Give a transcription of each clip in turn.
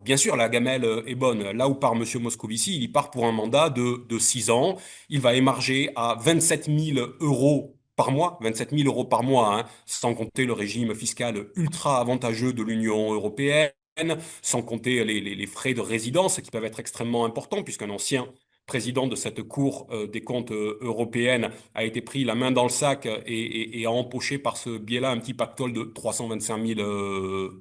bien sûr, la gamelle est bonne. Là où part M. Moscovici, il y part pour un mandat de 6 ans. Il va émarger à 27 000 euros par mois, 27 000 euros par mois, hein, sans compter le régime fiscal ultra avantageux de l'Union européenne, sans compter les frais de résidence qui peuvent être extrêmement importants, puisqu'un ancien président de cette Cour des comptes européenne a été pris la main dans le sac et a empoché par ce biais-là un petit pactole de 325 000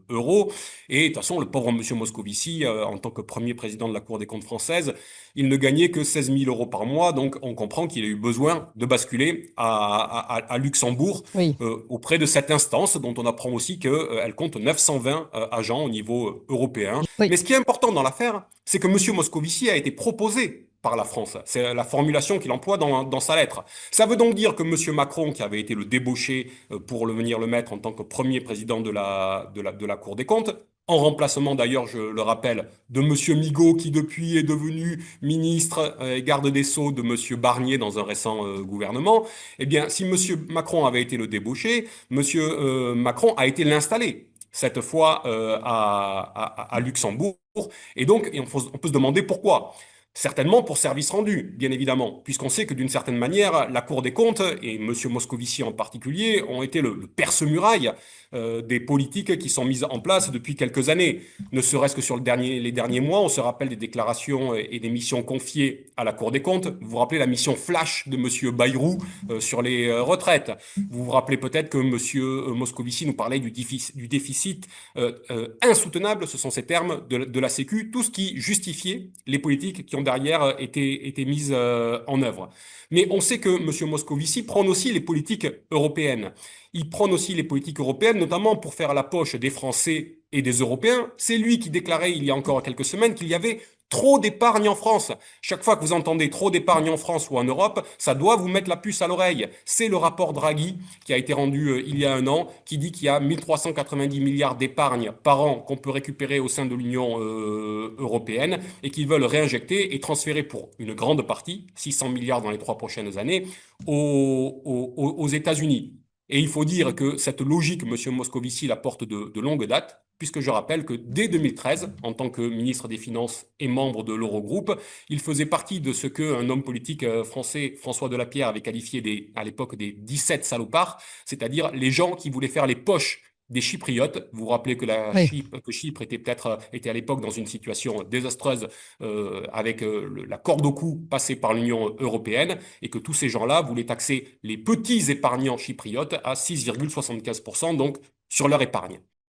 euros. Et de toute façon, le pauvre monsieur Moscovici, en tant que premier président de la Cour des comptes française, il ne gagnait que 16 000 euros par mois. Donc, on comprend qu'il a eu besoin de basculer à Luxembourg Oui, auprès de cette instance dont on apprend aussi qu'elle compte 920 agents au niveau européen. oui. Mais ce qui est important dans l'affaire, c'est que monsieur Moscovici a été proposé par la France. C'est la formulation qu'il emploie dans sa lettre. Ça veut donc dire que monsieur Macron, qui avait été le débauché pour venir le mettre en tant que premier président de la Cour des comptes, en remplacement d'ailleurs, je le rappelle, de Monsieur Migaud, qui depuis est devenu ministre et garde des Sceaux de Monsieur Barnier dans un récent gouvernement, eh bien, si Monsieur Macron avait été le débauché, Monsieur Macron a été l'installé, cette fois à Luxembourg. Et donc, on peut se demander pourquoi. Certainement pour service rendu, bien évidemment, puisqu'on sait que d'une certaine manière, la Cour des comptes, et M. Moscovici en particulier, ont été le perce-muraille des politiques qui sont mises en place depuis quelques années. Ne serait-ce que sur les derniers mois, on se rappelle des déclarations et des missions confiées à la Cour des comptes. Vous vous rappelez la mission flash de M. Bayrou sur les retraites. Vous vous rappelez peut-être que M. Moscovici nous parlait du déficit insoutenable, ce sont ces termes, de la Sécu, tout ce qui justifiait les politiques qui ont derrière été mises en œuvre. Mais on sait que M. Moscovici prône aussi les politiques européennes. Il prône aussi les politiques européennes, notamment pour faire la poche des Français et des Européens. C'est lui qui déclarait il y a encore quelques semaines qu'il y avait trop d'épargne en France. Chaque fois que vous entendez trop d'épargne en France ou en Europe, ça doit vous mettre la puce à l'oreille. C'est le rapport Draghi qui a été rendu il y a un an, qui dit qu'il y a 1390 milliards d'épargne par an qu'on peut récupérer au sein de l'Union européenne et qu'ils veulent réinjecter et transférer pour une grande partie, 600 milliards dans les 3 prochaines années, aux États-Unis. Et il faut dire que cette logique, M. Moscovici la porte de longue date, puisque je rappelle que dès 2013, en tant que ministre des Finances et membre de l'Eurogroupe, il faisait partie de ce qu'un homme politique français, François Delapierre, avait qualifié à l'époque des 17 salopards, c'est-à-dire les gens qui voulaient faire les poches des Chypriotes. Vous vous rappelez que, Oui. que Chypre était à l'époque dans une situation désastreuse avec la corde au cou passée par l'Union européenne et que tous ces gens-là voulaient taxer les petits épargnants chypriotes à 6,75%, donc sur leur épargne.